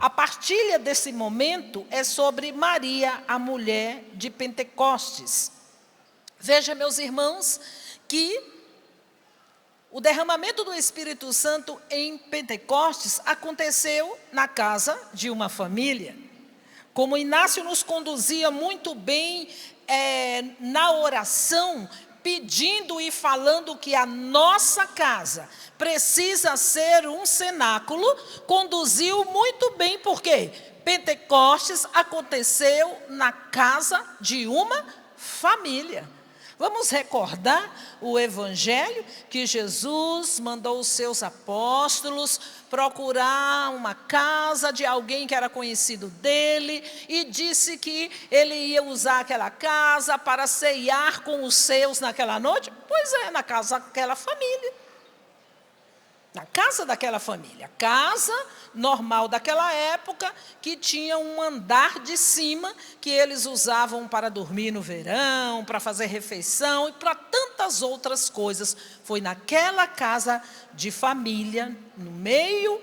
A partilha desse momento é sobre Maria, a mulher de Pentecostes. Veja, meus irmãos, que o derramamento do Espírito Santo em Pentecostes aconteceu na casa de uma família. Como Inácio nos conduzia muito bem na oração, pedindo e falando que a nossa casa precisa ser um cenáculo, conduziu muito bem, porque Pentecostes aconteceu na casa de uma família. Vamos recordar o evangelho que Jesus mandou os seus apóstolos procurar uma casa de alguém que era conhecido dele e disse que ele ia usar aquela casa para ceiar com os seus naquela noite. Pois é, na casa daquela família. Na casa daquela família, casa normal daquela época, que tinha um andar de cima, que eles usavam para dormir no verão, para fazer refeição e para tantas outras coisas. Foi naquela casa de família, no meio,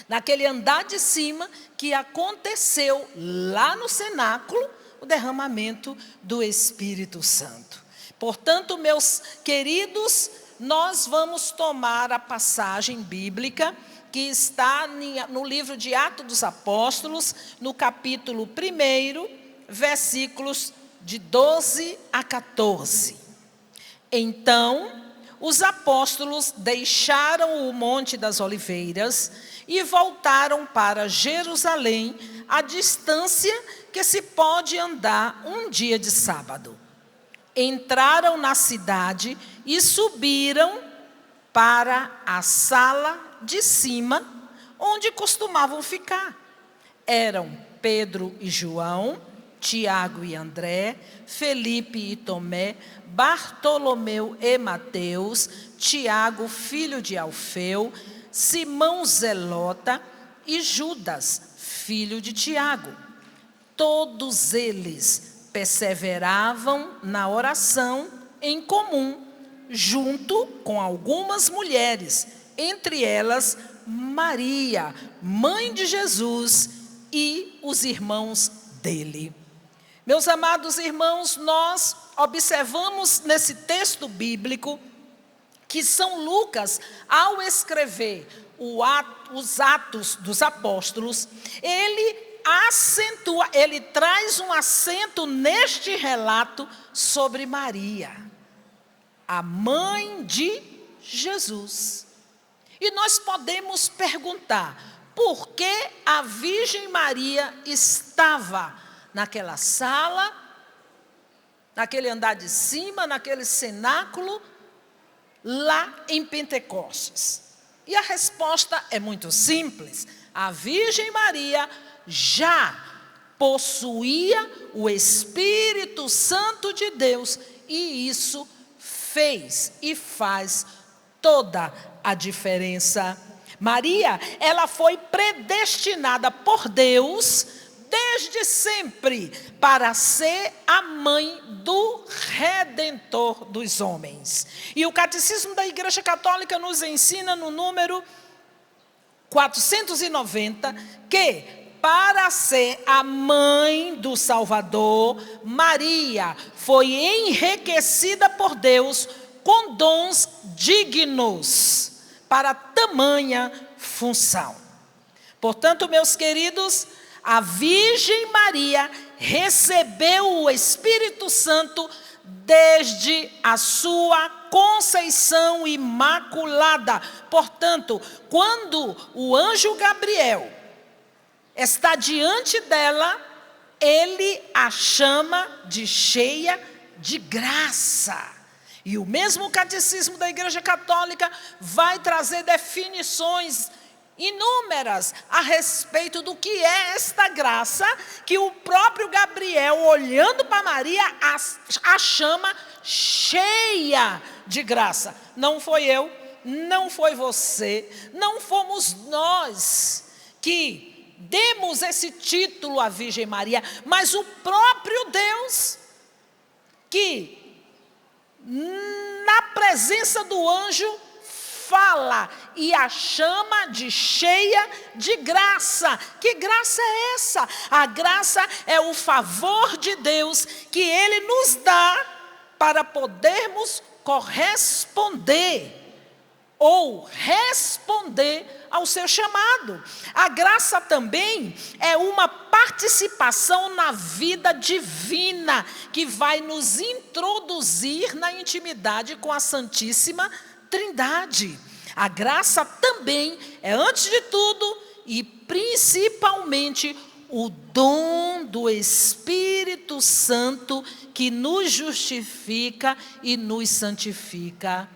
naquele andar de cima, que aconteceu lá no cenáculo o derramamento do Espírito Santo. Portanto, meus queridos, nós vamos tomar a passagem bíblica que está no livro de Atos dos Apóstolos, no capítulo 1, versículos de 12 a 14. Então, os apóstolos deixaram o Monte das Oliveiras e voltaram para Jerusalém, a distância que se pode andar um dia de sábado. Entraram na cidade e subiram para a sala de cima, onde costumavam ficar. Eram Pedro e João, Tiago e André, Felipe e Tomé, Bartolomeu e Mateus, Tiago, filho de Alfeu, Simão Zelota e Judas, filho de Tiago. Todos eles perseveravam na oração em comum, junto com algumas mulheres, entre elas Maria, mãe de Jesus, e os irmãos dele. Meus amados irmãos, nós observamos nesse texto bíblico que São Lucas, ao escrever os Atos dos Apóstolos, ele traz um acento neste relato sobre Maria, a mãe de Jesus. E nós podemos perguntar, por que a Virgem Maria estava naquela sala, naquele andar de cima, naquele cenáculo, lá em Pentecostes? E a resposta é muito simples. A Virgem Maria já possuía o Espírito Santo de Deus, e isso fez e faz toda a diferença. Maria, ela foi predestinada por Deus desde sempre para ser a mãe do Redentor dos homens. E o Catecismo da Igreja Católica nos ensina no número 490 que, para ser a mãe do Salvador, Maria foi enriquecida por Deus com dons dignos para tamanha função. Portanto, meus queridos, a Virgem Maria recebeu o Espírito Santo desde a sua conceição imaculada. Portanto, quando o anjo Gabriel está diante dela, ele a chama de cheia de graça. E o mesmo Catecismo da Igreja Católica vai trazer definições inúmeras a respeito do que é esta graça, que o próprio Gabriel, olhando para Maria, a chama cheia de graça. Não foi eu, não foi você, não fomos nós que demos esse título à Virgem Maria, mas o próprio Deus, que na presença do anjo fala e a chama de cheia de graça. Que graça é essa? A graça é o favor de Deus que Ele nos dá para podermos corresponder ou responder ao seu chamado. A graça também é uma participação na vida divina, que vai nos introduzir na intimidade com a Santíssima Trindade. A graça também é, antes de tudo e principalmente, o dom do Espírito Santo que nos justifica e nos santifica.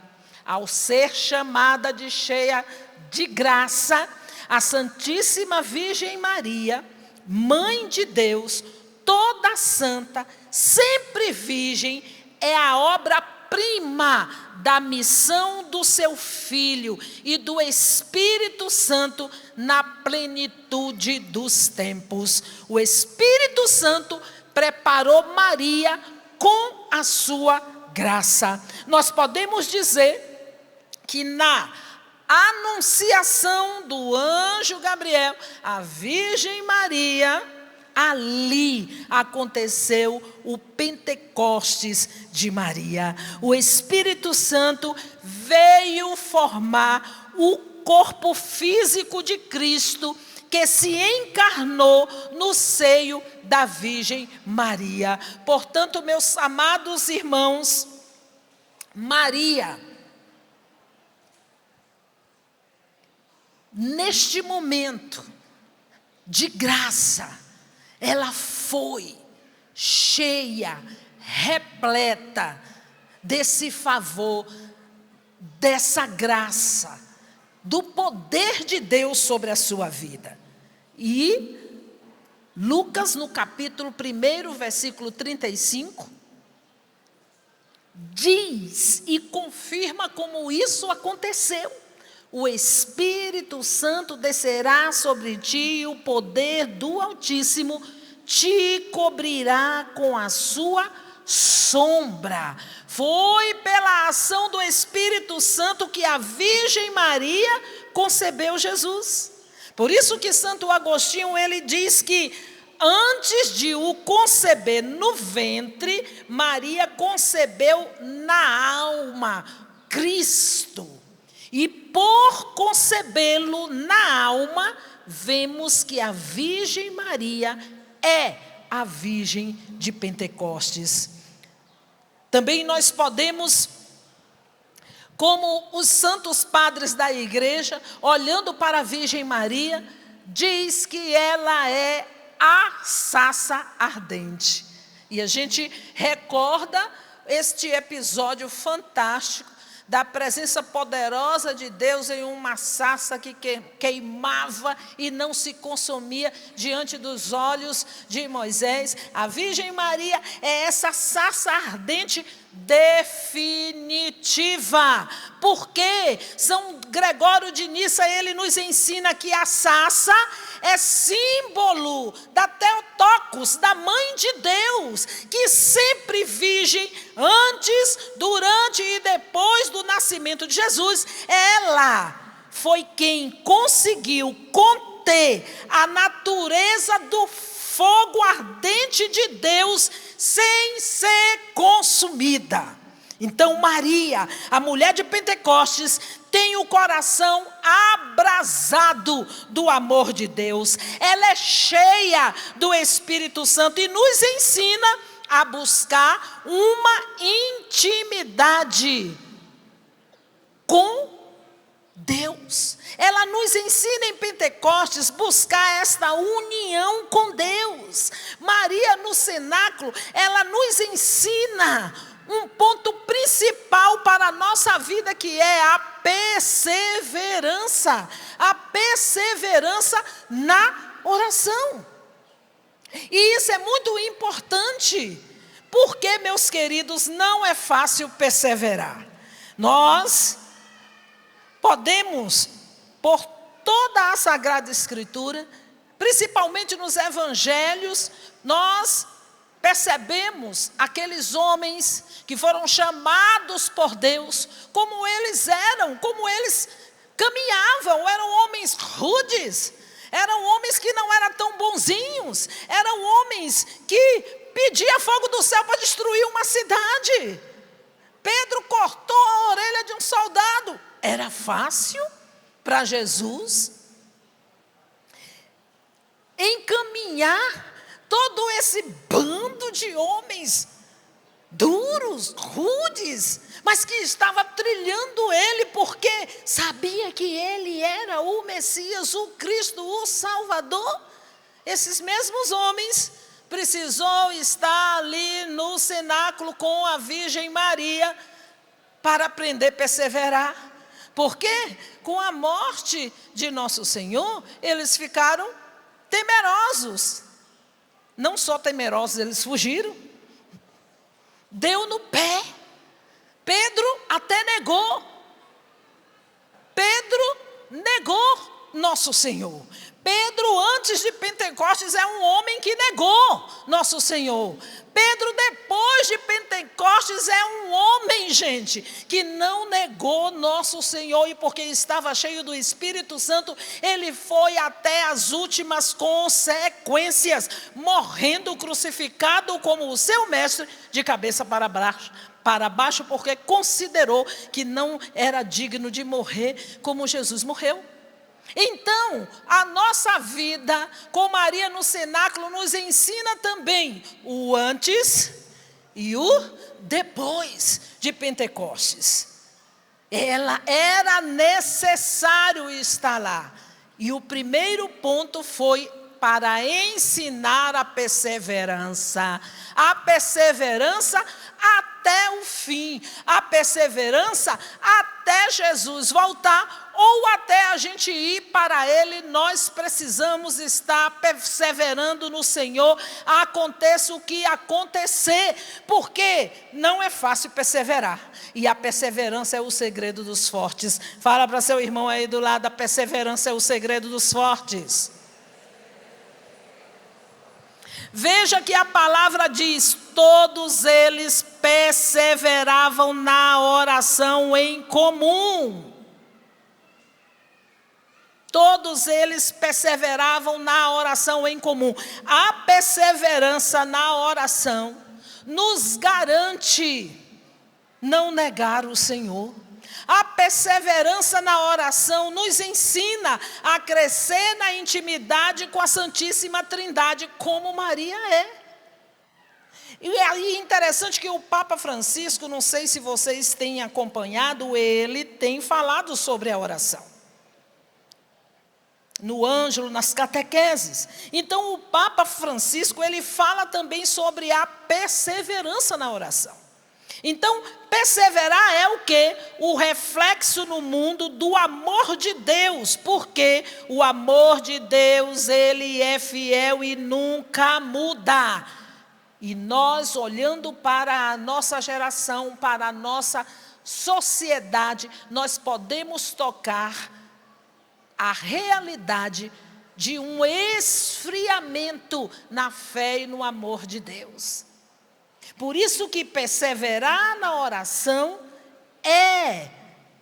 Ao ser chamada de cheia de graça, a Santíssima Virgem Maria, Mãe de Deus, toda santa, sempre virgem, é a obra-prima da missão do seu Filho e do Espírito Santo na plenitude dos tempos. O Espírito Santo preparou Maria com a sua graça. Nós podemos dizer que na anunciação do anjo Gabriel, a Virgem Maria, ali aconteceu o Pentecostes de Maria. O Espírito Santo veio formar o corpo físico de Cristo, que se encarnou no seio da Virgem Maria. Portanto, meus amados irmãos, Maria, neste momento de graça, ela foi cheia, repleta desse favor, dessa graça, do poder de Deus sobre a sua vida. E Lucas, no capítulo 1, versículo 35, diz e confirma como isso aconteceu. O Espírito Santo descerá sobre ti e o poder do Altíssimo te cobrirá com a sua sombra. Foi pela ação do Espírito Santo que a Virgem Maria concebeu Jesus. Por isso que Santo Agostinho, ele diz que antes de o conceber no ventre, Maria concebeu na alma Cristo. E por concebê-lo na alma, vemos que a Virgem Maria é a Virgem de Pentecostes. Também nós podemos, como os santos padres da igreja, olhando para a Virgem Maria, diz que ela é a sarça ardente. E a gente recorda este episódio fantástico da presença poderosa de Deus em uma sarça que queimava e não se consumia diante dos olhos de Moisés. A Virgem Maria é essa sarça ardente definitiva, porque São Gregório de Nissa, ele nos ensina que a sarça é símbolo da Theotokos, da Mãe de Deus, que sempre virgem, antes, durante e depois do nascimento de Jesus, ela foi quem conseguiu conter a natureza do fogo ardente de Deus sem ser consumida. Então Maria, a mulher de Pentecostes, tem o coração abrasado do amor de Deus. Ela é cheia do Espírito Santo e nos ensina a buscar uma intimidade com Deus. Ela nos ensina em Pentecostes buscar esta união com Deus. Maria no cenáculo, ela nos ensina um ponto principal para a nossa vida, que é a perseverança. A perseverança na oração. E isso é muito importante, porque, meus queridos, não é fácil perseverar. Nós podemos, por toda a Sagrada Escritura, principalmente nos Evangelhos, nós percebemos aqueles homens que foram chamados por Deus, como eles eram, como eles caminhavam, eram homens rudes, eram homens que não eram tão bonzinhos, eram homens que pediam fogo do céu para destruir uma cidade. Pedro cortou a orelha de um soldado. Era fácil para Jesus encaminhar todo esse bando de homens duros, rudes, mas que estava trilhando ele, porque sabia que ele era o Messias, o Cristo, o Salvador. Esses mesmos homens precisou estar ali no cenáculo com a Virgem Maria para aprender a perseverar. Porque com a morte de nosso Senhor, eles ficaram temerosos. Não só temerosos, eles fugiram. Deu no pé. Pedro até negou. Pedro negou nosso Senhor. Pedro, antes de Pentecostes, é um homem que negou nosso Senhor. Pedro, depois de Pentecostes, é um homem, gente, que não negou nosso Senhor. E porque estava cheio do Espírito Santo, ele foi até as últimas consequências, morrendo crucificado como o seu mestre, de cabeça para baixo, porque considerou que não era digno de morrer como Jesus morreu. Então, a nossa vida com Maria no cenáculo nos ensina também o antes e o depois de Pentecostes. Era necessário estar lá. E o primeiro ponto foi para ensinar a perseverança. A perseverança até o fim. A perseverança até Jesus voltar ou até a gente ir para Ele. Nós precisamos estar perseverando no Senhor, aconteça o que acontecer, porque não é fácil perseverar, e a perseverança é o segredo dos fortes. Fala para seu irmão aí do lado, a perseverança é o segredo dos fortes. Veja que a palavra diz: todos eles perseveravam na oração em comum. Todos eles perseveravam na oração em comum. A perseverança na oração nos garante não negar o Senhor. A perseverança na oração nos ensina a crescer na intimidade com a Santíssima Trindade, como Maria é. E é interessante que o Papa Francisco, não sei se vocês têm acompanhado, ele tem falado sobre a oração. No Ângelo, nas catequeses. Então o Papa Francisco, ele fala também sobre a perseverança na oração. Então, perseverar é o quê? O reflexo no mundo do amor de Deus, porque o amor de Deus, ele é fiel e nunca muda. E nós, olhando para a nossa geração, para a nossa sociedade, nós podemos tocar a realidade de um esfriamento na fé e no amor de Deus. Por isso que perseverar na oração é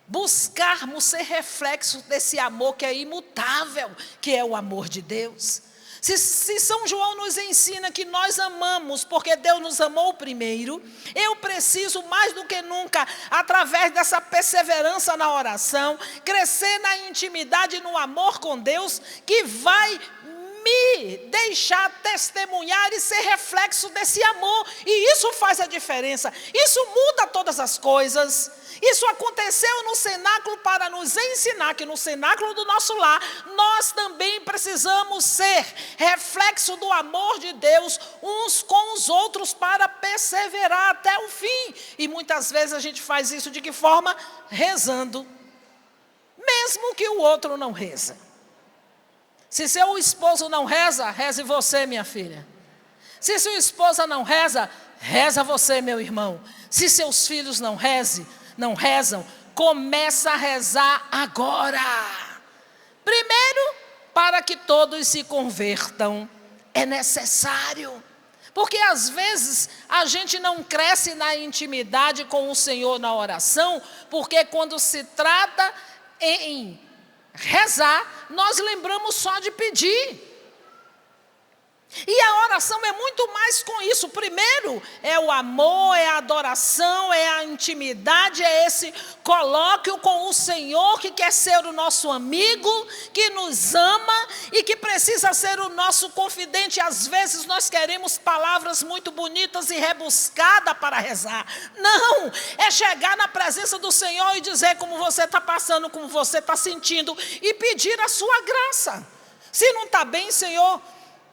buscarmos ser reflexo desse amor que é imutável, que é o amor de Deus. Se São João nos ensina que nós amamos porque Deus nos amou primeiro, eu preciso mais do que nunca, através dessa perseverança na oração, crescer na intimidade e no amor com Deus, que vai me deixar testemunhar e ser reflexo desse amor. E isso faz a diferença, isso muda todas as coisas. Isso aconteceu no cenáculo para nos ensinar que no cenáculo do nosso lar, nós também precisamos ser reflexo do amor de Deus uns com os outros para perseverar até o fim. E muitas vezes a gente faz isso de que forma? Rezando, mesmo que o outro não reza. Se seu esposo não reza, reze você, minha filha. Se sua esposa não reza, reza você, meu irmão. Se seus filhos não rezam, começa a rezar agora. Primeiro, para que todos se convertam, é necessário. Porque às vezes a gente não cresce na intimidade com o Senhor na oração, porque quando se trata em rezar, nós lembramos só de pedir. E a oração é muito mais com isso. Primeiro é o amor, é a adoração, é a intimidade, é esse colóquio com o Senhor que quer ser o nosso amigo, que nos ama e que precisa ser o nosso confidente. Às vezes nós queremos palavras muito bonitas e rebuscadas para rezar. Não, é chegar na presença do Senhor e dizer como você está passando, como você está sentindo e pedir a sua graça. Se não está bem, Senhor,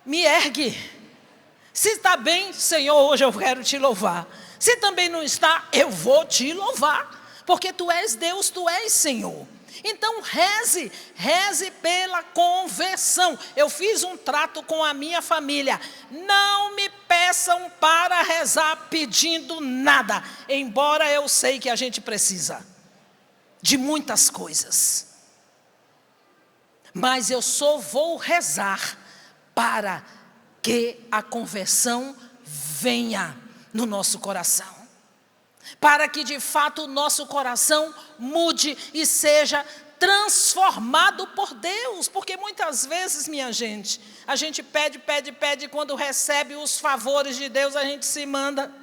me ergue. Se está bem, Senhor, hoje eu quero te louvar. Se também não está, eu vou te louvar, porque tu és Deus, tu és Senhor. Então reze pela conversão. Eu fiz um trato com a minha família. Não me peçam para rezar pedindo nada, embora eu sei que a gente precisa de muitas coisas. Mas eu só vou rezar para que a conversão venha no nosso coração. Para que de fato o nosso coração mude e seja transformado por Deus. Porque muitas vezes, minha gente, a gente pede, quando recebe os favores de Deus, a gente se manda.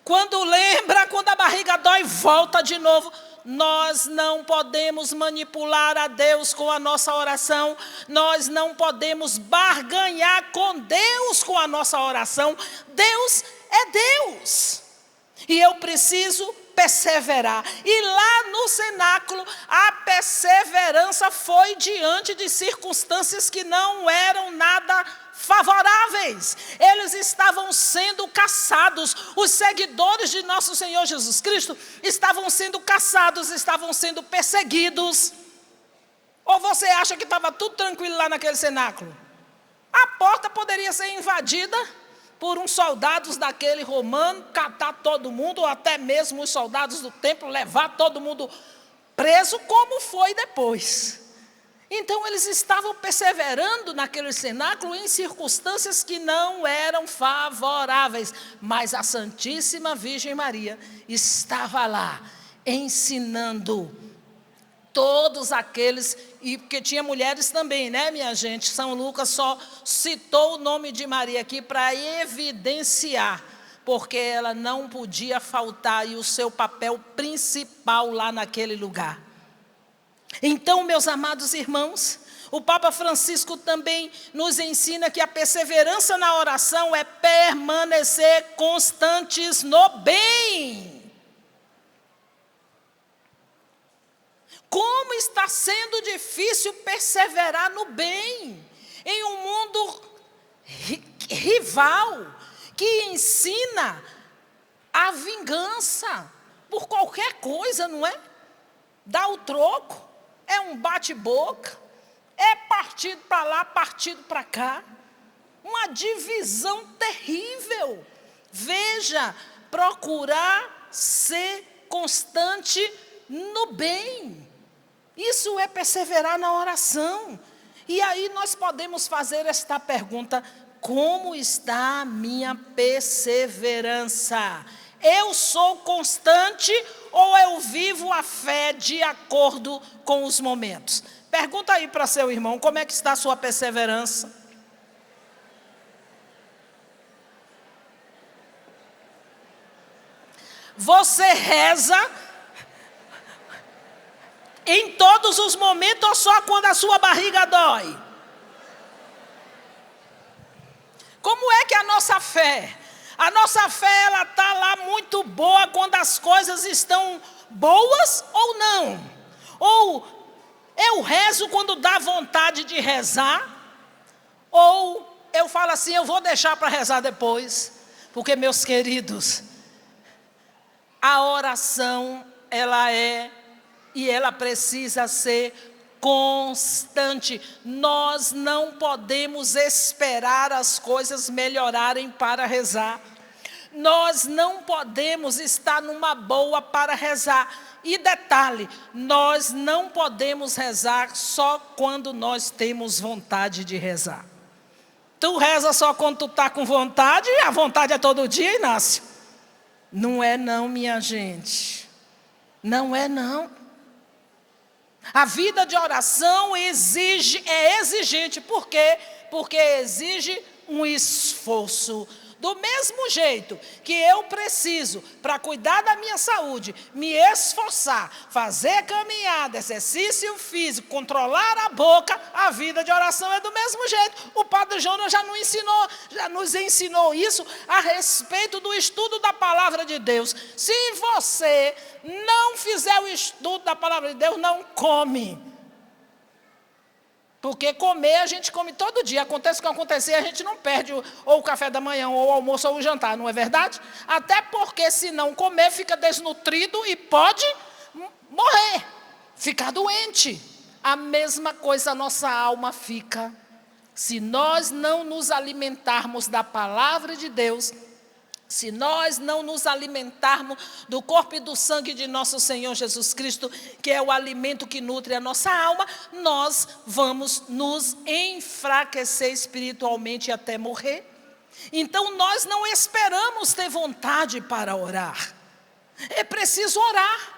Quando lembra, quando a barriga dói, volta de novo. Nós não podemos manipular a Deus com a nossa oração. Nós não podemos barganhar com Deus com a nossa oração. Deus é Deus. E eu preciso perseverar. E lá no cenáculo, a perseverança foi diante de circunstâncias que não eram nada favoráveis. Eles estavam sendo caçados. Os seguidores de nosso Senhor Jesus Cristo estavam sendo caçados, estavam sendo perseguidos. Ou você acha que estava tudo tranquilo lá naquele cenáculo? A porta poderia ser invadida por uns soldados daquele romano, catar todo mundo, ou até mesmo os soldados do templo, levar todo mundo preso, como foi depois. Então eles estavam perseverando naquele cenáculo em circunstâncias que não eram favoráveis. Mas a Santíssima Virgem Maria estava lá, ensinando todos aqueles, e porque tinha mulheres também, né, minha gente? São Lucas só citou o nome de Maria aqui para evidenciar, porque ela não podia faltar e o seu papel principal lá naquele lugar. Então, meus amados irmãos, o Papa Francisco também nos ensina que a perseverança na oração é permanecer constantes no bem. Como está sendo difícil perseverar no bem, em um mundo rival, que ensina a vingança por qualquer coisa, não é? Dá o troco, é um bate-boca, é partido para lá, partido para cá, uma divisão terrível. Veja, procurar ser constante no bem. Isso é perseverar na oração. E aí nós podemos fazer esta pergunta: como está a minha perseverança? Eu sou constante ou eu vivo a fé de acordo com os momentos? Pergunta aí para seu irmão, como é que está a sua perseverança? Você reza em todos os momentos ou só quando a sua barriga dói? Como é que a nossa fé? A nossa fé, ela está lá muito boa quando as coisas estão boas ou não? Ou eu rezo quando dá vontade de rezar? Ou eu falo assim, eu vou deixar para rezar depois? Porque, meus queridos, a oração, ela é e ela precisa ser constante. Nós não podemos esperar as coisas melhorarem para rezar. Nós não podemos estar numa boa para rezar. E detalhe, nós não podemos rezar só quando nós temos vontade de rezar. Tu reza só quando tu está com vontade, e a vontade é todo dia, Inácio? Não é não, minha gente. Não é não. A vida de oração é exigente. Por quê? Porque exige um esforço. Do mesmo jeito que eu preciso, para cuidar da minha saúde, me esforçar, fazer caminhada, exercício físico, controlar a boca, a vida de oração é do mesmo jeito. O Padre Jonas já nos ensinou isso a respeito do estudo da palavra de Deus. Se você não fizer o estudo da palavra de Deus, não come. Porque comer, a gente come todo dia. Acontece o que acontecer, a gente não perde ou o café da manhã, ou o almoço, ou o jantar, não é verdade? Até porque se não comer, fica desnutrido e pode morrer, ficar doente. A mesma coisa a nossa alma fica. Se nós não nos alimentarmos da palavra de Deus, se nós não nos alimentarmos do corpo e do sangue de nosso Senhor Jesus Cristo, que é o alimento que nutre a nossa alma, nós vamos nos enfraquecer espiritualmente até morrer. Então nós não esperamos ter vontade para orar. É preciso orar,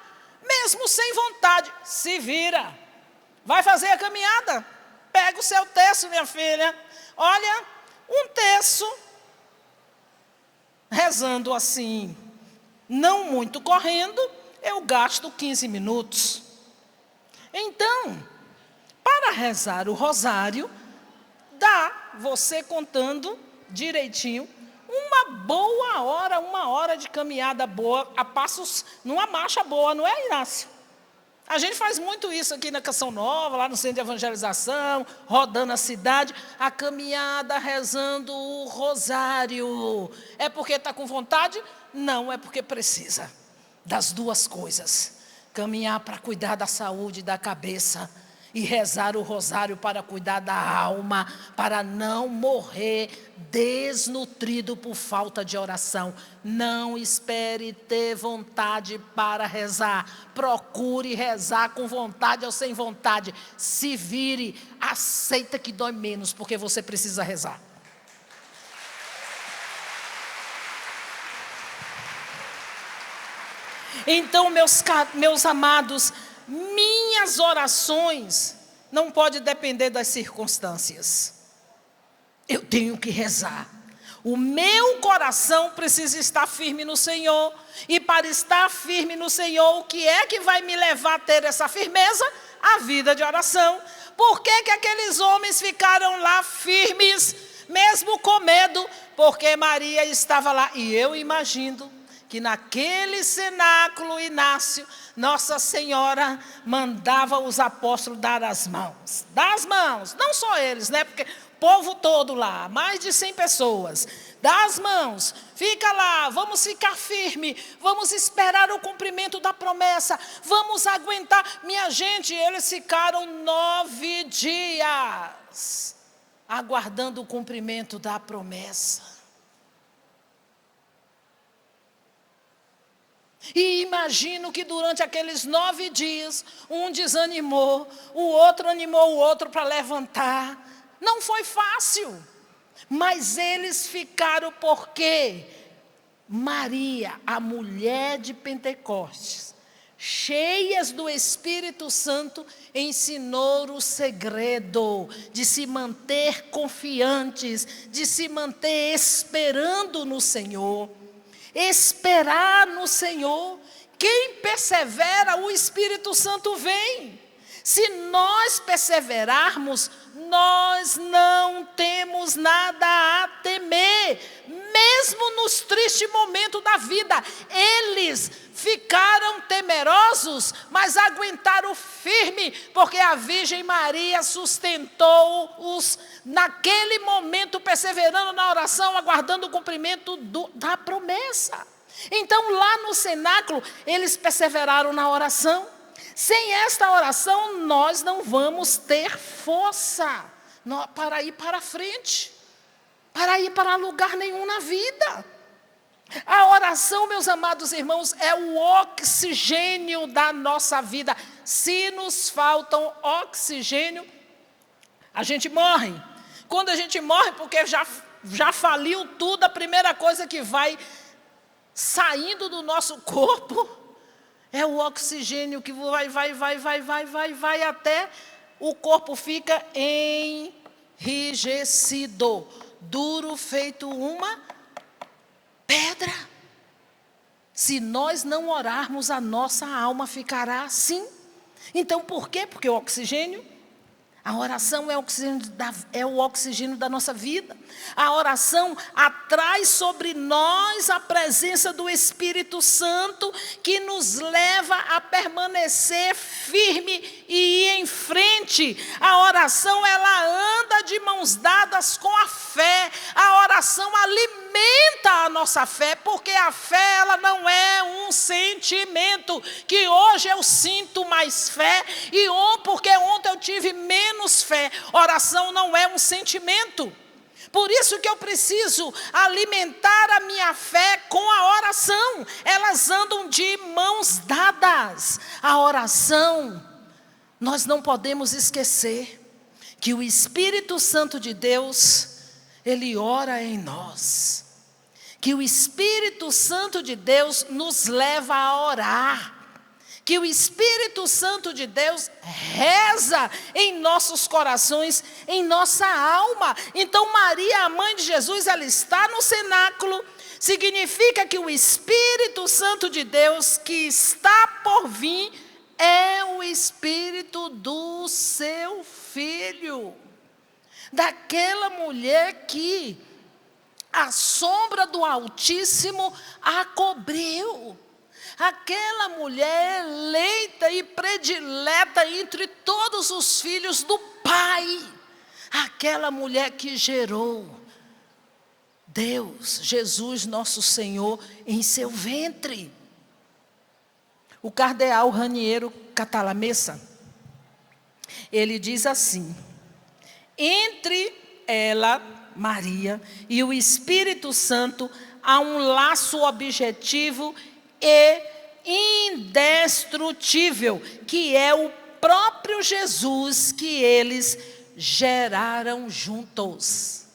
mesmo sem vontade. Se vira, vai fazer a caminhada, pega o seu terço, minha filha. Olha, um terço, rezando assim, não muito correndo, eu gasto 15 minutos. Então, para rezar o rosário, dá, você contando direitinho, uma hora de caminhada boa, a passos, numa marcha boa, não é, Inácio? A gente faz muito isso aqui na Canção Nova, lá no centro de evangelização, rodando a cidade, a caminhada, rezando o rosário. É porque está com vontade? Não, é porque precisa das duas coisas. Caminhar para cuidar da saúde da cabeça e rezar o rosário para cuidar da alma, para não morrer desnutrido por falta de oração. Não espere ter vontade para rezar. Procure rezar com vontade ou sem vontade. Se vire, aceita que dói menos, porque você precisa rezar. Então, meus amados, minhas orações não podem depender das circunstâncias. Eu tenho que rezar. O meu coração precisa estar firme no Senhor. E para estar firme no Senhor, o que é que vai me levar a ter essa firmeza? A vida de oração. Por que que aqueles homens ficaram lá firmes, mesmo com medo? Porque Maria estava lá. E eu imagino que naquele cenáculo, Inácio, Nossa Senhora mandava os apóstolos dar as mãos. Dar as mãos, não só eles, né? Porque o povo todo lá, mais de 100 pessoas. Dá as mãos, fica lá, vamos ficar firme, vamos esperar o cumprimento da promessa, vamos aguentar. Minha gente, eles ficaram 9 dias aguardando o cumprimento da promessa. E imagino que durante aqueles 9 dias, um desanimou, o outro animou o outro para levantar. Não foi fácil, mas eles ficaram porque Maria, a mulher de Pentecostes, cheias do Espírito Santo, ensinou o segredo de se manter confiantes, de se manter esperando no Senhor. Esperar no Senhor. Quem persevera, o Espírito Santo vem. Se nós perseverarmos, nós não temos nada a temer, mesmo nos tristes momentos da vida. Eles ficaram temerosos, mas aguentaram firme, porque a Virgem Maria sustentou-os naquele momento, perseverando na oração, aguardando o cumprimento da promessa. Então, lá no cenáculo, eles perseveraram na oração. Sem esta oração, nós não vamos ter força para ir para frente, para ir para lugar nenhum na vida. A oração, meus amados irmãos, é o oxigênio da nossa vida. Se nos faltam oxigênio, a gente morre. Quando a gente morre, porque já faliu tudo, a primeira coisa que vai saindo do nosso corpo É o oxigênio que vai até o corpo fica enrijecido, duro feito uma pedra. Se nós não orarmos, a nossa alma ficará assim. Então, por quê? Porque o oxigênio, a oração é o oxigênio da nossa vida. A oração atrai sobre nós a presença do Espírito Santo, que nos leva a permanecer firme e ir em frente. A oração, ela anda de mãos dadas com a fé. A oração alimenta a nossa fé, porque a fé, ela não é um sentimento, que hoje eu sinto mais fé, porque ontem eu tive menos fé. Oração não é um sentimento. Por isso que eu preciso alimentar a minha fé com a oração. Elas andam de mãos dadas. A oração, nós não podemos esquecer que o Espírito Santo de Deus, Ele ora em nós. Que o Espírito Santo de Deus nos leva a orar. Que o Espírito Santo de Deus reza em nossos corações, em nossa alma. Então Maria, a mãe de Jesus, ela está no cenáculo. Significa que o Espírito Santo de Deus que está por vir é o Espírito do seu Filho. Daquela mulher que a sombra do Altíssimo a cobriu. Aquela mulher eleita e predileta entre todos os filhos do Pai. Aquela mulher que gerou Deus, Jesus nosso Senhor, em seu ventre. O cardeal Raniero Cantalamessa, ele diz assim: entre ela, Maria, e o Espírito Santo há um laço objetivo e indestrutível, que é o próprio Jesus que eles geraram juntos.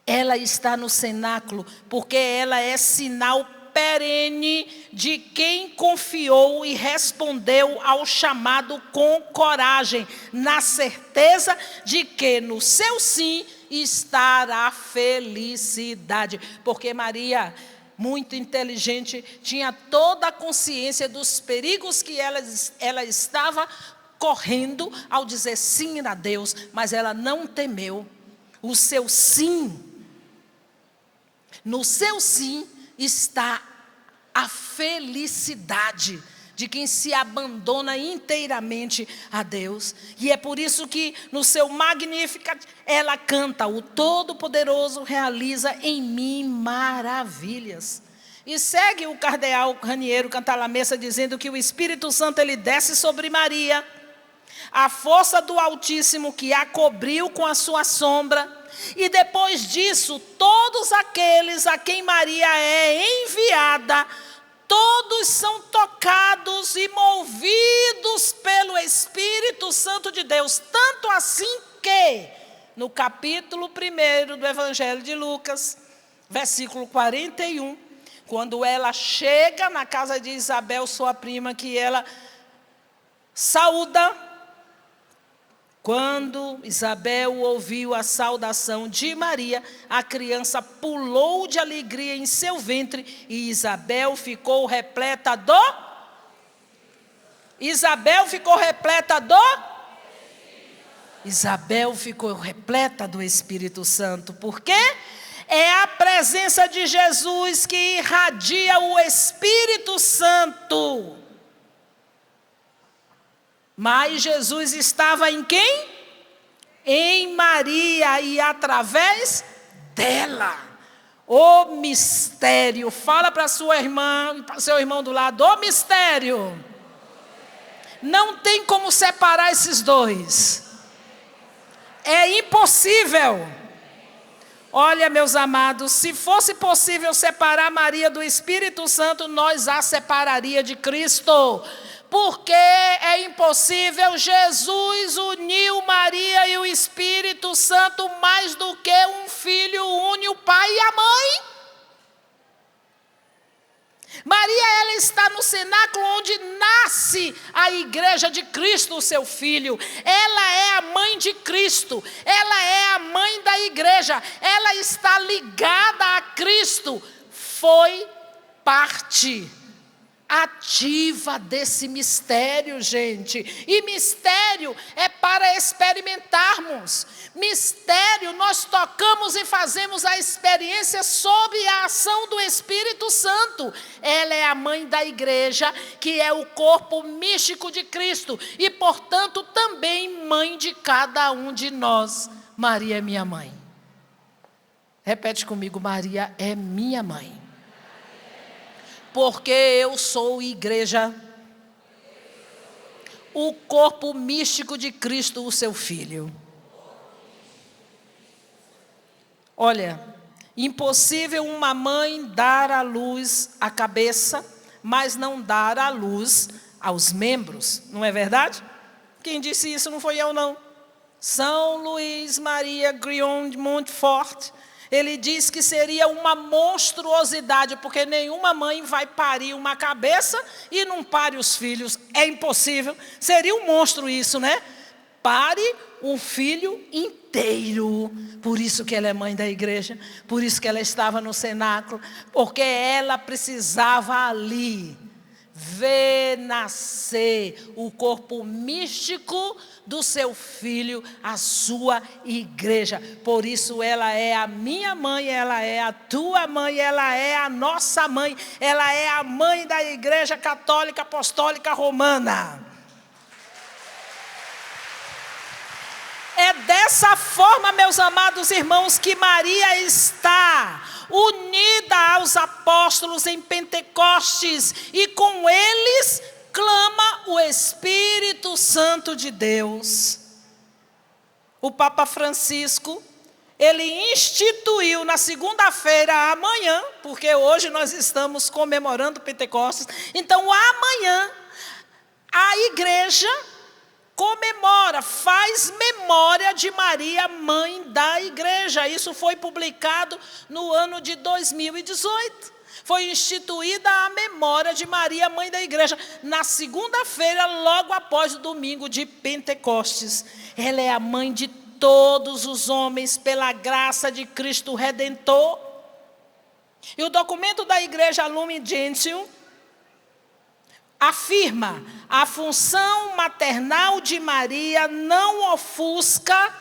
Ela está no cenáculo porque ela é sinal perene de quem confiou e respondeu ao chamado com coragem, na certeza de que no seu sim estará a felicidade. Porque Maria, muito inteligente, tinha toda a consciência dos perigos que ela estava correndo ao dizer sim a Deus, mas ela não temeu. O seu sim, no seu sim está a felicidade de quem se abandona inteiramente a Deus. E é por isso que no seu Magnificat ela canta: o Todo-Poderoso realiza em mim maravilhas. E segue o cardeal Raniero Cantalamessa dizendo que o Espírito Santo, ele desce sobre Maria, a força do Altíssimo que a cobriu com a sua sombra. E depois disso, todos aqueles a quem Maria é enviada, todos são tocados e movidos pelo Espírito Santo de Deus. Tanto assim que, no capítulo 1 do Evangelho de Lucas, versículo 41, quando ela chega na casa de Isabel, sua prima, que ela saúda. Quando Isabel ouviu a saudação de Maria, a criança pulou de alegria em seu ventre e Isabel ficou repleta do Espírito Santo. Por quê? É a presença de Jesus que irradia o Espírito Santo. Mas Jesus estava em quem? Em Maria, e através dela. O mistério. Fala para sua irmã, para seu irmão do lado: o mistério. Não tem como separar esses dois. É impossível. Olha, meus amados, se fosse possível separar Maria do Espírito Santo, nós a separaria de Cristo. Porque é impossível. Jesus uniu Maria e o Espírito Santo mais do que um filho une o pai e a mãe. Maria, ela está no cenáculo onde nasce a igreja de Cristo, o seu Filho. Ela é a mãe de Cristo, ela é a mãe da igreja, ela está ligada a Cristo. Foi parte ativa desse mistério, gente. E mistério é para experimentarmos. Mistério, nós tocamos e fazemos a experiência sob a ação do Espírito Santo. Ela é a mãe da igreja, que é o corpo místico de Cristo. E, portanto, também mãe de cada um de nós. Maria é minha mãe. Repete comigo: Maria é minha mãe. Porque eu sou igreja, o corpo místico de Cristo, o seu Filho. Olha, impossível uma mãe dar à luz a cabeça, mas não dar à luz aos membros, não é verdade? Quem disse isso não foi eu, não. São Luís Maria Grignon de Montfort. Ele diz que seria uma monstruosidade, porque nenhuma mãe vai parir uma cabeça e não pare os filhos. É impossível. Seria um monstro isso, né? Pare um filho inteiro. Por isso que ela é mãe da igreja, por isso que ela estava no cenáculo, porque ela precisava ali ver nascer o corpo místico do seu Filho, a sua igreja. Por isso ela é a minha mãe, ela é a tua mãe, ela é a nossa mãe, ela é a mãe da igreja católica apostólica romana. É dessa forma, meus amados irmãos, que Maria está unida aos apóstolos em Pentecostes, e com eles clama o Espírito Santo de Deus. O Papa Francisco, ele instituiu na segunda-feira, amanhã, porque hoje nós estamos comemorando Pentecostes, então amanhã a igreja comemora, faz memória de Maria, mãe da igreja. Isso foi publicado no ano de 2018. Foi instituída a memória de Maria, mãe da igreja, na segunda-feira, logo após o domingo de Pentecostes. Ela é a mãe de todos os homens, pela graça de Cristo Redentor. E o documento da igreja Lumen Gentium afirma: a função maternal de Maria não ofusca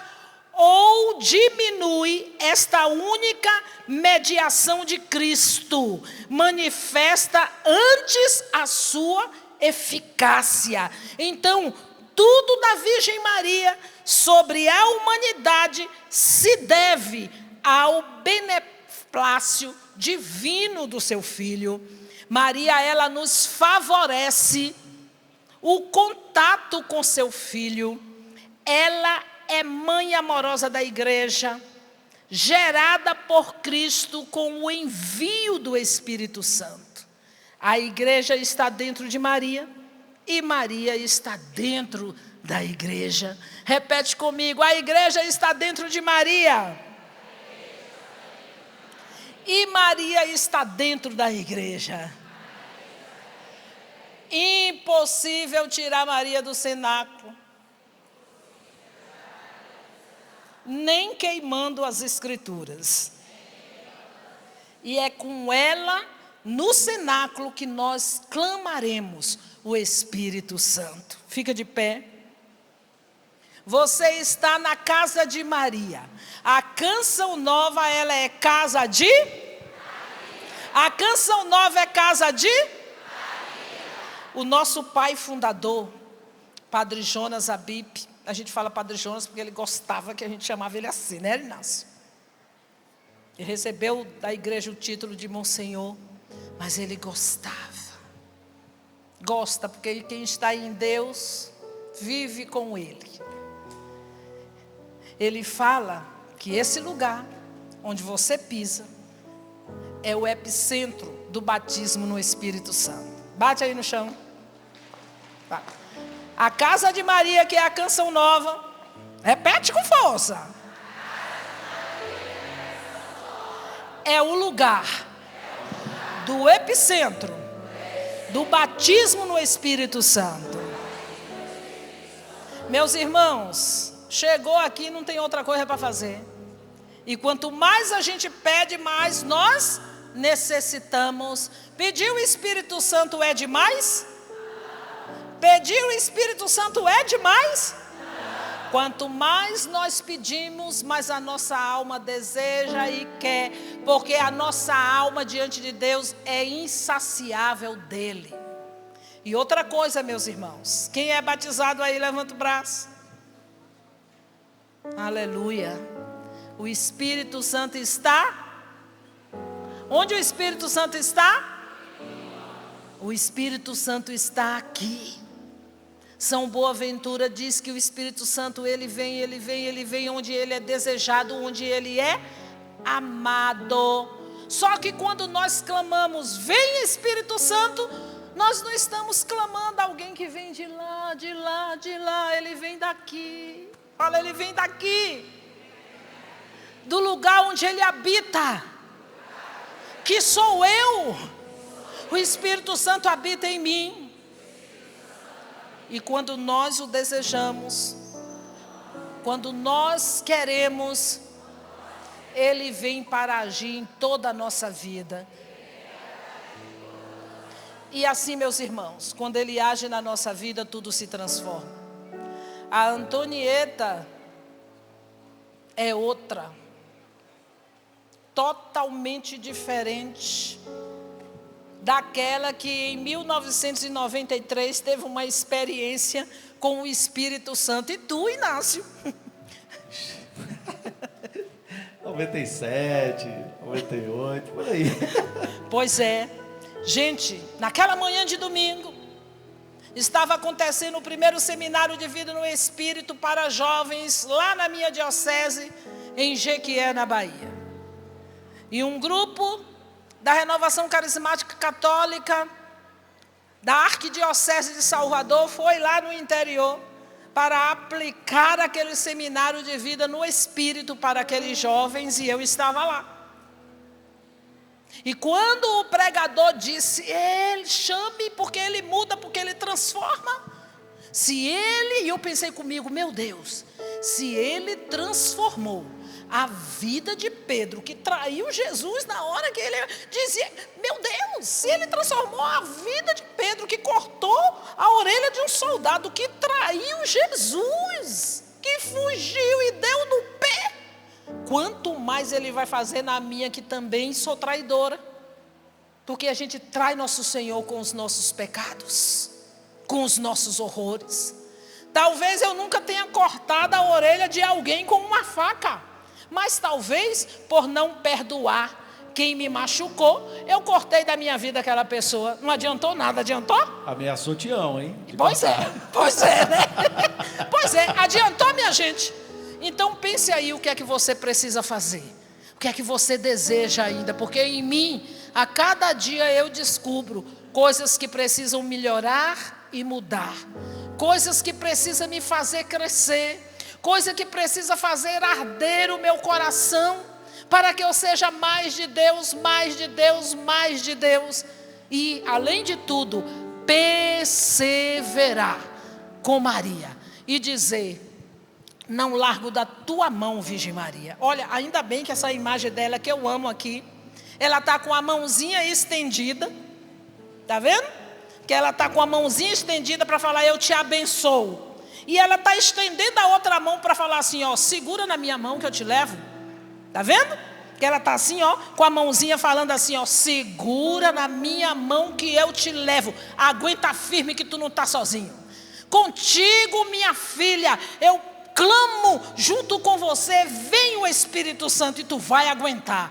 ou diminui esta única mediação de Cristo, manifesta antes a sua eficácia. Então, tudo da Virgem Maria sobre a humanidade se deve ao beneplácito divino do seu Filho. Maria, ela nos favorece o contato com seu Filho. Ela é mãe amorosa da igreja, gerada por Cristo com o envio do Espírito Santo. A igreja está dentro de Maria e Maria está dentro da igreja. Repete comigo: a igreja está dentro de Maria e Maria está dentro da igreja. Impossível tirar Maria do cenáculo, nem queimando as escrituras. E é com ela no cenáculo que nós clamaremos o Espírito Santo. Fica de pé. Você está na casa de Maria. A Canção Nova, ela é casa de? A Canção Nova é casa de? O nosso pai fundador, Padre Jonas Abib, a gente fala Padre Jonas porque ele gostava que a gente chamava ele assim, né, Inácio? Ele recebeu da igreja o título de Monsenhor, mas ele gostava. Gosta, porque quem está em Deus vive com Ele. Ele fala que esse lugar onde você pisa é o epicentro do batismo no Espírito Santo. Bate aí no chão. Tá. A casa de Maria, que é a Canção Nova. Repete com força. É o lugar do epicentro do batismo no Espírito Santo. Meus irmãos, chegou aqui, não tem outra coisa para fazer. E quanto mais a gente pede, mais nós necessitamos. Pedir o Espírito Santo é demais? Pedir o Espírito Santo é demais? Quanto mais nós pedimos, mais a nossa alma deseja e quer, porque a nossa alma diante de Deus é insaciável dele. E outra coisa, meus irmãos, quem é batizado aí, levanta o braço. Aleluia. O Espírito Santo está? Onde o Espírito Santo está? O Espírito Santo está aqui. São Boaventura diz que o Espírito Santo, ele vem onde ele é desejado, onde ele é amado. Só que quando nós clamamos, vem Espírito Santo, nós não estamos clamando alguém que vem de lá, ele vem daqui. Fala, ele vem daqui. Do lugar onde ele habita, que sou eu. O Espírito Santo habita em mim. E quando nós o desejamos, quando nós queremos, ele vem para agir em toda a nossa vida. E assim, meus irmãos, quando ele age na nossa vida, tudo se transforma. A Antonieta é outra, totalmente diferente daquela que em 1993 teve uma experiência com o Espírito Santo. E tu, Inácio? 97, 98, por aí. Pois é. Gente, naquela manhã de domingo, estava acontecendo o primeiro seminário de vida no Espírito para jovens, lá na minha diocese, em Jequié, na Bahia. E um grupo da Renovação Carismática Católica, da Arquidiocese de Salvador, foi lá no interior para aplicar aquele seminário de vida no Espírito para aqueles jovens, e eu estava lá. E quando o pregador disse, ele chame, porque ele muda, porque ele transforma. E eu pensei comigo, meu Deus, se ele transformou a vida de Pedro, que traiu Jesus na hora que ele dizia, meu Deus, se ele transformou a vida de Pedro, que cortou a orelha de um soldado, que traiu Jesus, que fugiu e deu no pé, quanto mais ele vai fazer na minha, que também sou traidora, porque a gente trai nosso Senhor com os nossos pecados, com os nossos horrores. Talvez eu nunca tenha cortado a orelha de alguém com uma faca, mas talvez por não perdoar quem me machucou, eu cortei da minha vida aquela pessoa. Não adiantou nada, adiantou? Ameaçou Tião, hein? Pois é, né? Pois é, adiantou, minha gente? Então pense aí o que é que você precisa fazer. O que é que você deseja ainda? Porque em mim, a cada dia eu descubro coisas que precisam melhorar e mudar. Coisas que precisam me fazer crescer. Coisa que precisa fazer arder o meu coração, para que eu seja mais de Deus, mais de Deus, mais de Deus. E, além de tudo, perseverar com Maria e dizer, não largo da tua mão, Virgem Maria. Olha, ainda bem que essa imagem dela, que eu amo aqui, ela está com a mãozinha estendida, está vendo? Que ela está com a mãozinha estendida para falar, eu te abençoo. E ela está estendendo a outra mão para falar assim, ó, segura na minha mão que eu te levo. Está vendo? Que ela está assim, ó, com a mãozinha falando assim, ó, segura na minha mão que eu te levo. Aguenta firme que tu não está sozinho. Contigo, minha filha, eu clamo junto com você, vem o Espírito Santo e tu vai aguentar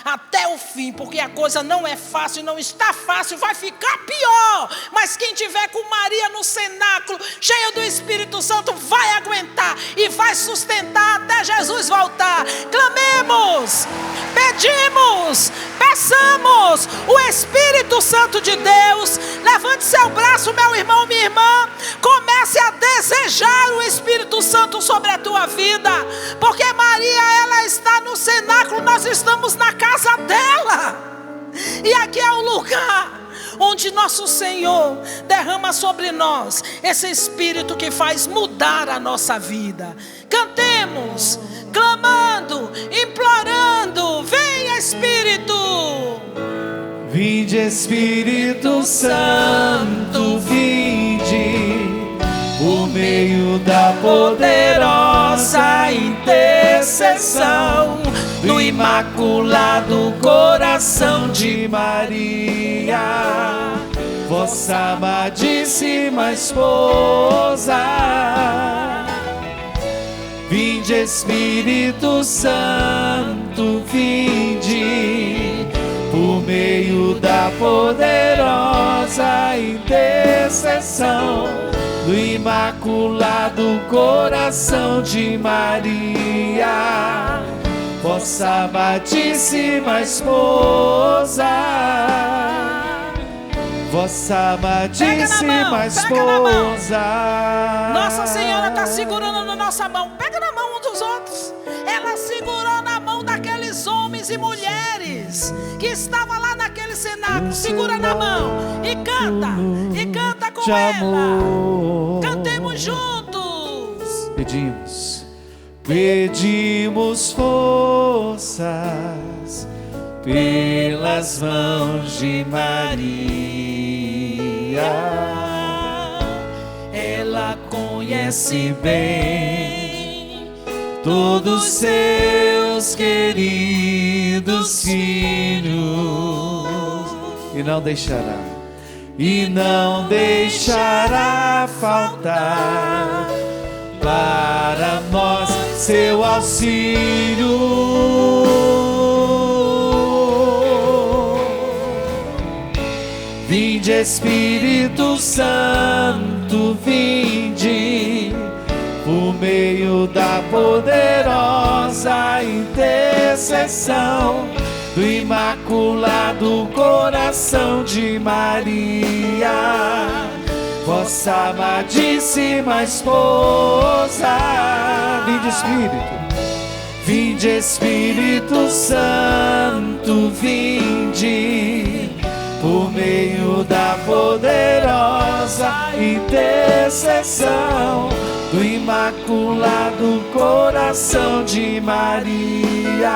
até o fim, porque a coisa não é fácil, não está fácil, vai ficar pior, mas quem tiver com Maria no cenáculo, cheio do Espírito Santo, vai aguentar e vai sustentar até Jesus voltar. Clamemos, pedimos, peçamos o Espírito Santo de Deus. Levante seu braço, meu irmão, minha irmã, comece a desejar o Espírito Santo sobre a tua vida, porque Maria, ela está no cenáculo, nós estamos na casa dela, e aqui é o lugar onde nosso Senhor derrama sobre nós esse Espírito que faz mudar a nossa vida. Cantemos, clamando, implorando: venha Espírito. Vinde Espírito Santo, vinde, por meio da poderosa intercessão do Imaculado Coração de Maria, vossa amadíssima esposa. Vinde Espírito Santo, vinde, por meio da poderosa intercessão do Imaculado Coração de Maria, vossa amadíssima esposa, vossa amadíssima esposa. Nossa Senhora está segurando na nossa mão. Pega na mão um dos outros. Ela segurou na mão daqueles homens e mulheres que estavam lá naquele cenáculo. Segura na mão e canta com ela. Cantemos juntos. Pedimos forças pelas mãos de Maria. Ela conhece bem todos seus queridos filhos e não deixará faltar para nós seu auxílio. Vinde Espírito Santo, vinde, por meio da poderosa intercessão do Imaculado Coração de Maria, vossa amadíssima esposa. Vinde Espírito Santo, vinde, por meio da poderosa intercessão do Imaculado Coração de Maria,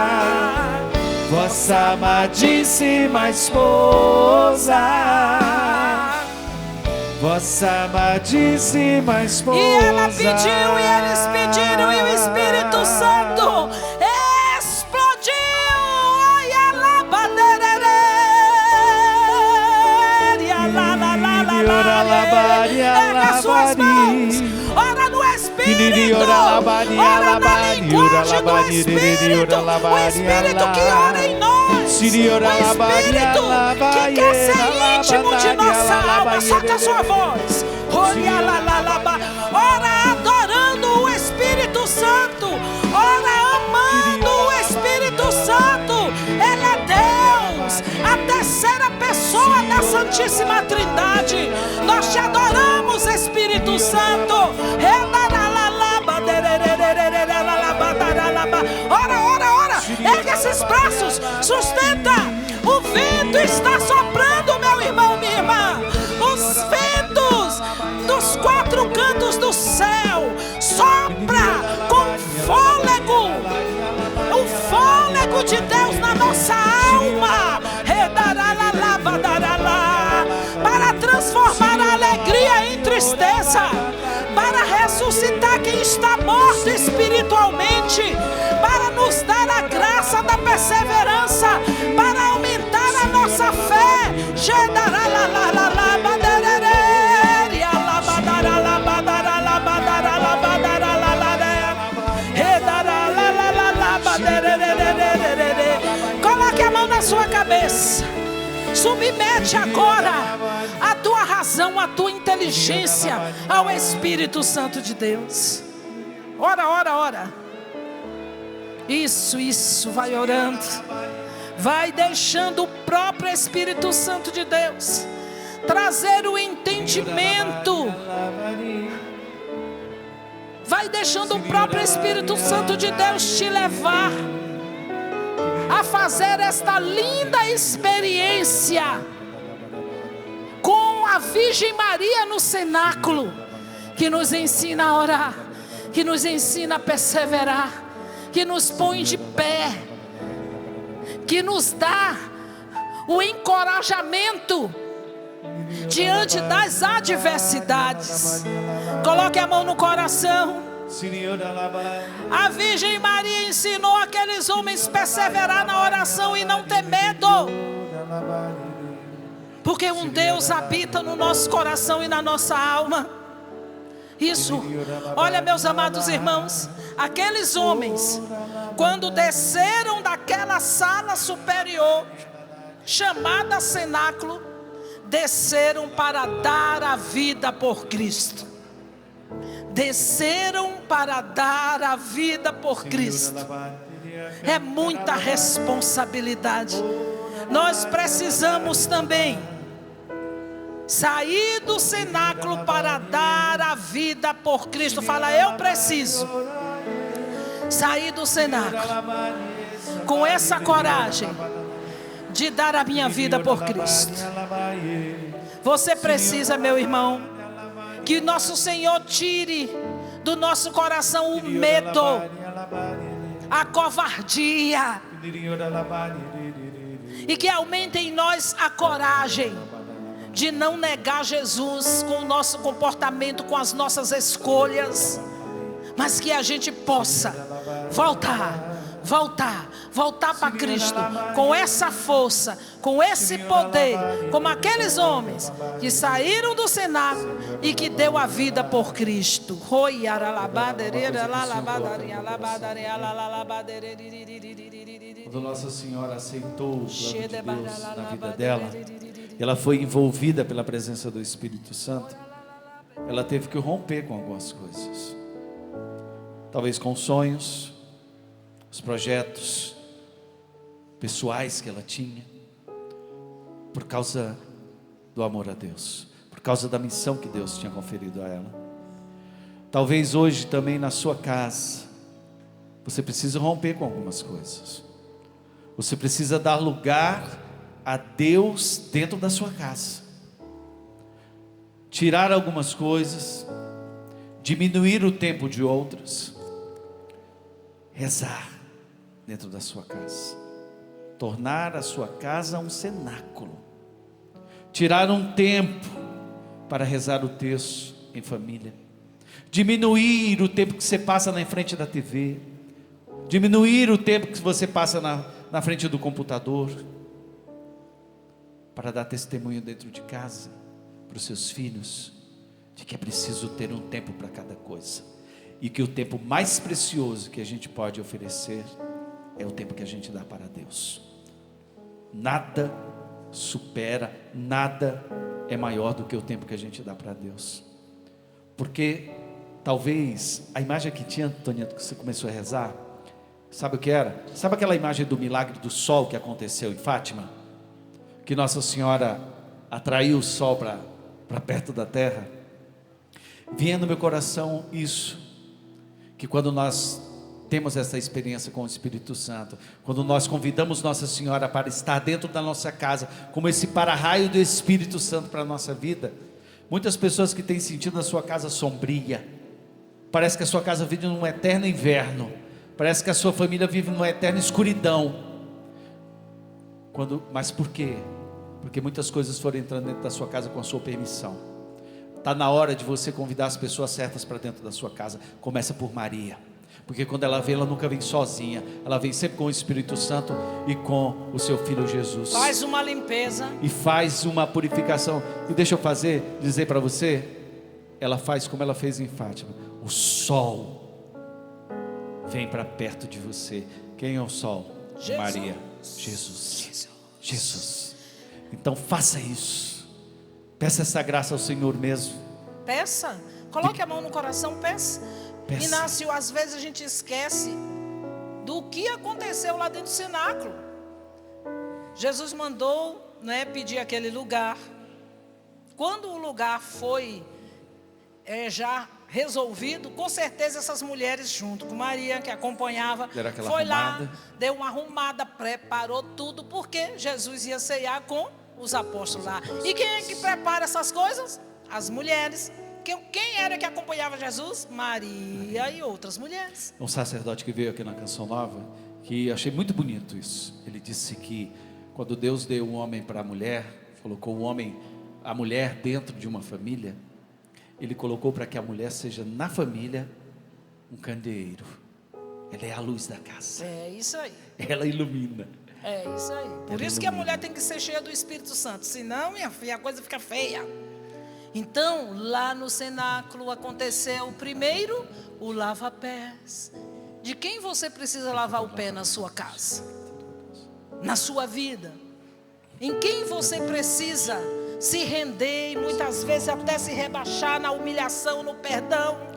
vossa amadíssima esposa, vossa amadíssima esposa. E ela pediu, e eles pediram, e o Espírito Santo explodiu. Ai, ela baderere, erga suas mãos, ora no Espírito, ora na linguagem do Espírito, o Espírito que ora em nós, o Espírito que quer ser íntimo de nossa alma. Solta a sua voz, ora adorando o Espírito Santo, ora amando o Espírito Santo. Ele é Deus, a terceira pessoa da Santíssima Trindade. Nós te adoramos, Espírito Santo. Ora, ergue esses braços, sustenta. O vento está soprando, meu irmão, minha irmã. Os ventos dos quatro cantos do céu sopra com fôlego, o fôlego de Deus na nossa alma, para transformar a alegria em tristeza, para ressuscitar quem está morto espiritualmente, para nos dar a graça da perseverança, para aumentar a nossa fé. Coloque a mão na sua cabeça. Submete agora a tua razão, a tua inteligência ao Espírito Santo de Deus. Ora. Isso, vai orando. Vai deixando o próprio Espírito Santo de Deus trazer o entendimento. Vai deixando o próprio Espírito Santo de Deus te levar a fazer esta linda experiência a Virgem Maria no cenáculo, que nos ensina a orar, que nos ensina a perseverar, que nos põe de pé, que nos dá o encorajamento diante das adversidades. Coloque a mão no coração. A Virgem Maria ensinou aqueles homens a perseverar na oração e não ter medo, porque um Deus habita no nosso coração e na nossa alma. Isso, olha, meus amados irmãos, aqueles homens, quando desceram daquela sala superior chamada cenáculo, desceram para dar a vida por Cristo. Desceram para dar a vida por Cristo. É muita responsabilidade. Nós precisamos também sair do cenáculo para dar a vida por Cristo. Fala, eu preciso sair do cenáculo com essa coragem de dar a minha vida por Cristo. Você precisa, meu irmão, que nosso Senhor tire do nosso coração o medo, a covardia, e que aumente em nós a coragem de não negar Jesus com o nosso comportamento, com as nossas escolhas, mas que a gente possa voltar para Cristo com essa força, com esse poder, como aqueles homens que saíram do cenáculo e que deu a vida por Cristo. Quando Nossa Senhora aceitou o plano de Deus na vida dela, ela foi envolvida pela presença do Espírito Santo, ela teve que romper com algumas coisas, talvez com sonhos, os projetos pessoais que ela tinha, por causa do amor a Deus, por causa da missão que Deus tinha conferido a ela. Talvez hoje também na sua casa você precisa romper com algumas coisas. Você precisa dar lugar a Deus dentro da sua casa, tirar algumas coisas, diminuir o tempo de outras, rezar dentro da sua casa, tornar a sua casa um cenáculo, tirar um tempo para rezar o texto em família, diminuir o tempo que você passa na frente da TV, diminuir o tempo que você passa na frente do computador, para dar testemunho dentro de casa para os seus filhos de que é preciso ter um tempo para cada coisa, e que o tempo mais precioso que a gente pode oferecer é o tempo que a gente dá para Deus. Nada supera, nada é maior do que o tempo que a gente dá para Deus. Porque talvez a imagem que tinha, Antônia, que você começou a rezar, sabe o que era? Sabe aquela imagem do milagre do sol que aconteceu em Fátima? Que Nossa Senhora atraiu o sol para perto da terra. Vinha no meu coração isso, que quando nós temos essa experiência com o Espírito Santo, quando nós convidamos Nossa Senhora para estar dentro da nossa casa, como esse para-raio do Espírito Santo para a nossa vida, muitas pessoas que têm sentido a sua casa sombria, parece que a sua casa vive num eterno inverno, parece que a sua família vive numa eterna escuridão. Mas por quê? Porque muitas coisas foram entrando dentro da sua casa com a sua permissão. Está na hora de você convidar as pessoas certas para dentro da sua casa. Começa por Maria, porque quando ela vem, ela nunca vem sozinha, ela vem sempre com o Espírito Santo e com o seu Filho Jesus. Faz uma limpeza e faz uma purificação. E deixa eu dizer para você, ela faz como ela fez em Fátima. O sol vem para perto de você. Quem é o sol? Jesus. Maria. Jesus. Então faça isso, peça essa graça ao Senhor mesmo. Peça, coloque a mão no coração, peça. Inácio, às vezes a gente esquece do que aconteceu lá dentro do cenáculo. Jesus mandou, pedir aquele lugar. Quando o lugar foi já resolvido, com certeza essas mulheres junto com Maria, que acompanhava, foi lá, deu uma arrumada, preparou tudo, porque Jesus ia ceiar com os apóstolos lá. E quem é que prepara essas coisas? As mulheres. Quem era que acompanhava Jesus? Maria e outras mulheres. Um sacerdote que veio aqui na Canção Nova, que achei muito bonito isso. Ele disse que quando Deus deu um homem para a mulher, colocou a mulher dentro de uma família, Ele colocou para que a mulher seja na família um candeeiro. Ela é a luz da casa. É isso aí. Ela ilumina. É isso aí. Por isso que a mulher tem que ser cheia do Espírito Santo. Senão, minha filha, a coisa fica feia. Então, lá no cenáculo aconteceu primeiro o lava-pés. De quem você precisa lavar o pé na sua casa? Na sua vida? Em quem você precisa se render e muitas vezes até se rebaixar na humilhação, no perdão?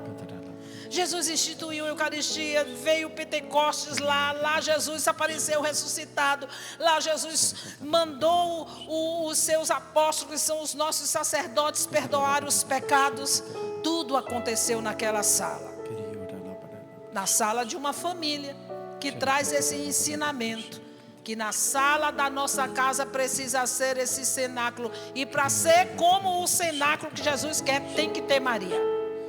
Jesus instituiu a Eucaristia, veio o Pentecostes lá Jesus apareceu ressuscitado, lá Jesus mandou os seus apóstolos, que são os nossos sacerdotes, perdoar os pecados. Tudo aconteceu naquela sala, na sala de uma família que traz esse ensinamento, que na sala da nossa casa precisa ser esse cenáculo, e para ser como o cenáculo que Jesus quer, tem que ter Maria,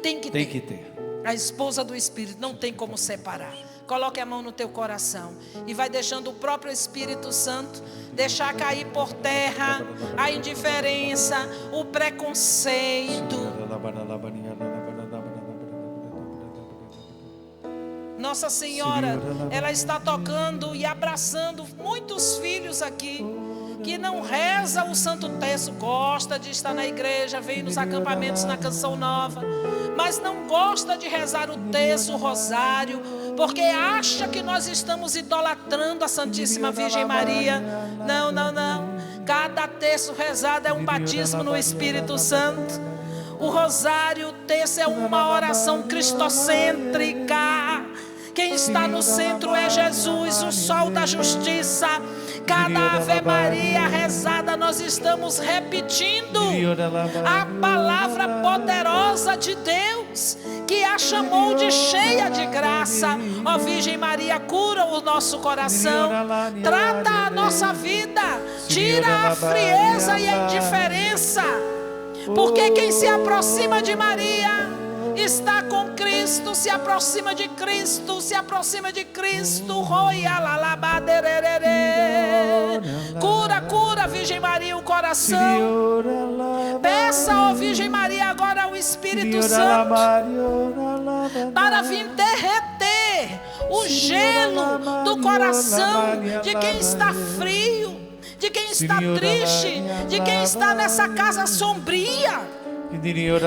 tem que ter. A esposa do Espírito, não tem como separar. Coloque a mão no teu coração e vai deixando o próprio Espírito Santo deixar cair por terra a indiferença, o preconceito. Nossa Senhora, ela está tocando e abraçando muitos filhos aqui que não reza o Santo Terço, gosta de estar na igreja, vem nos acampamentos na Canção Nova, mas não gosta de rezar o terço, o rosário, porque acha que nós estamos idolatrando a Santíssima Virgem Maria. Não. Cada terço rezado é um batismo no Espírito Santo. O rosário, o terço é uma oração cristocêntrica. Quem está no centro é Jesus, o sol da justiça. Cada Ave Maria rezada, nós estamos repetindo a palavra poderosa de Deus, que a chamou de cheia de graça. Ó Virgem Maria, cura o nosso coração, trata a nossa vida, tira a frieza e a indiferença, porque quem se aproxima de Maria está com Cristo, se aproxima de Cristo, Cura, Virgem Maria, o coração. Peça, ó Virgem Maria, agora o Espírito Santo para vir derreter o gelo do coração de quem está frio, de quem está triste, de quem está nessa casa sombria,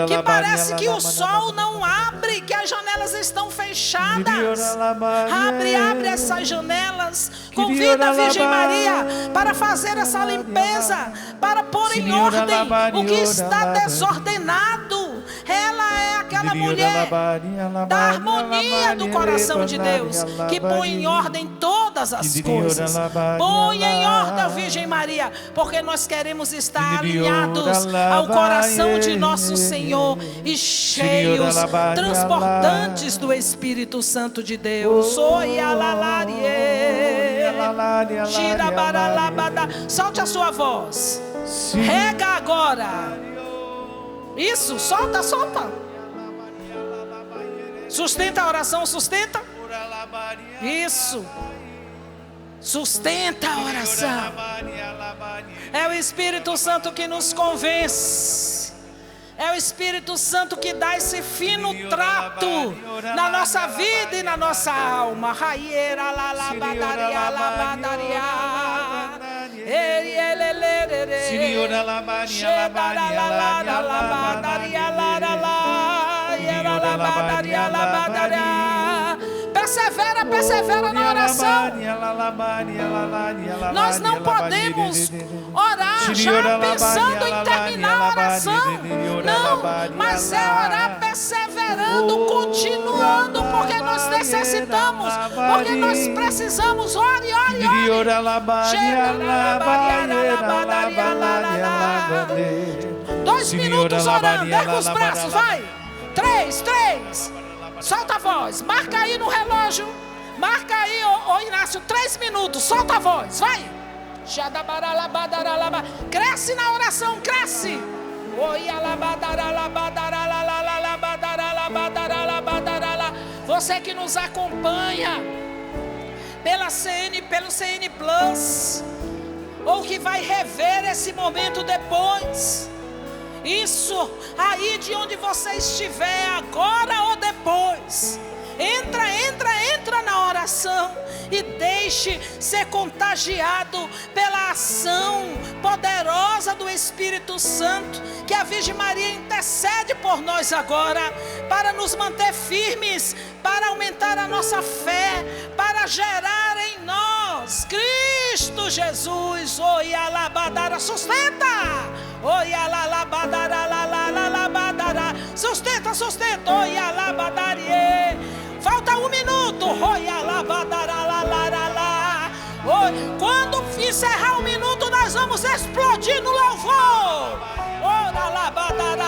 que parece que o sol não abre, que as janelas estão fechadas. Abre essas janelas. Convida a Virgem Maria para fazer essa limpeza, para pôr em ordem o que está desordenado. Ela é aquela mulher da harmonia do coração de Deus, que põe em ordem todas as coisas. Põe em ordem, Virgem Maria, porque nós queremos estar alinhados ao coração de nosso Senhor e cheios, transportantes do Espírito Santo de Deus. Solte a sua voz. Rega agora. Isso, solta. Sustenta a oração, sustenta. Isso. Sustenta a oração. É o Espírito Santo que nos convence. É o Espírito Santo que dá esse fino trato na nossa vida e na nossa alma. Persevera na oração. Nós não podemos orar já pensando em terminar a oração. Não, mas é orar perseverando, continuando, porque nós necessitamos, porque nós precisamos. Ore. 2 minutos orando, erga os braços, vai. 3. Solta a voz, marca aí no relógio. Marca aí, ô Inácio, 3 minutos, solta a voz, vai. Cresce na oração, cresce. Você que nos acompanha pelo CN Plus, ou que vai rever esse momento depois, isso aí de onde você estiver, agora ou depois, entra na oração e deixe ser contagiado pela ação poderosa do Espírito Santo, que a Virgem Maria intercede por nós agora, para nos manter firmes, para aumentar a nossa fé, para gerar em nós Cristo Jesus. Oi, alabadara, sustenta. Oi, alabadara, sustenta, sustenta. Oi, alabadarie. Falta 1 minuto. Oi, alabadara, oi. Quando encerrar 1 minuto, nós vamos explodir no louvor. Oi, alabadara,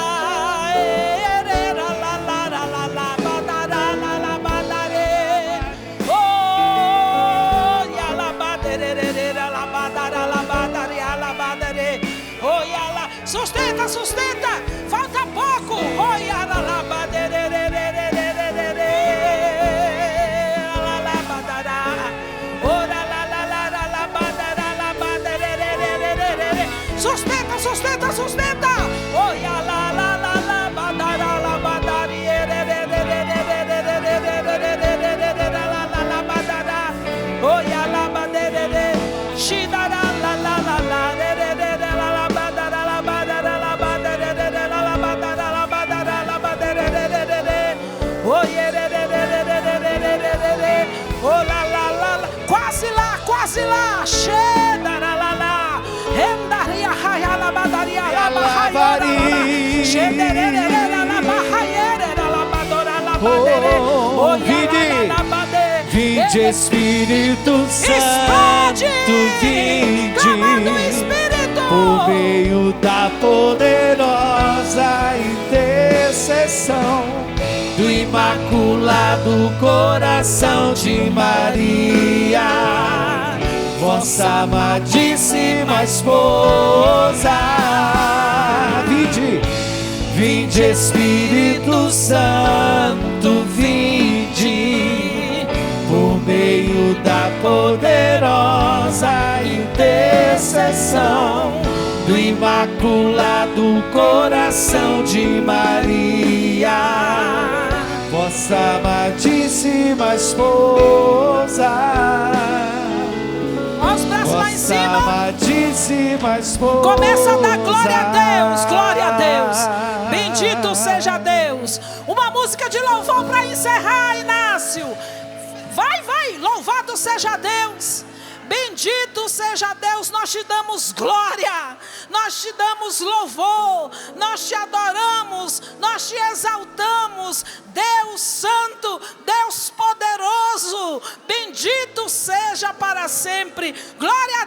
sustenta, sustenta, falta pouco. Oi, sustenta, sustenta, sustenta. Oi, quase lá, quase lá. Xedaralala, rendaria, raiala, badaria, labarraia, xedererera, labarraia, labadora, labadere. Vinde Espírito Santo, vinde, por meio da poderosa intercessão do Imaculado Coração de Maria, vossa amadíssima esposa. Vinde, vinde Espírito Santo, vinde, por meio da poderosa intercessão do Imaculado Coração de Maria, vossa amadíssima esposa. Os braços lá em cima. Amadíssima esposa. Começa a dar glória a Deus, glória a Deus. Bendito seja Deus. Uma música de louvor para encerrar, Inácio. Vai, vai, louvado seja Deus. Bendito seja Deus, nós te damos glória, nós te damos louvor, nós te adoramos, nós te exaltamos, Deus Santo, Deus poderoso, bendito seja para sempre. Glória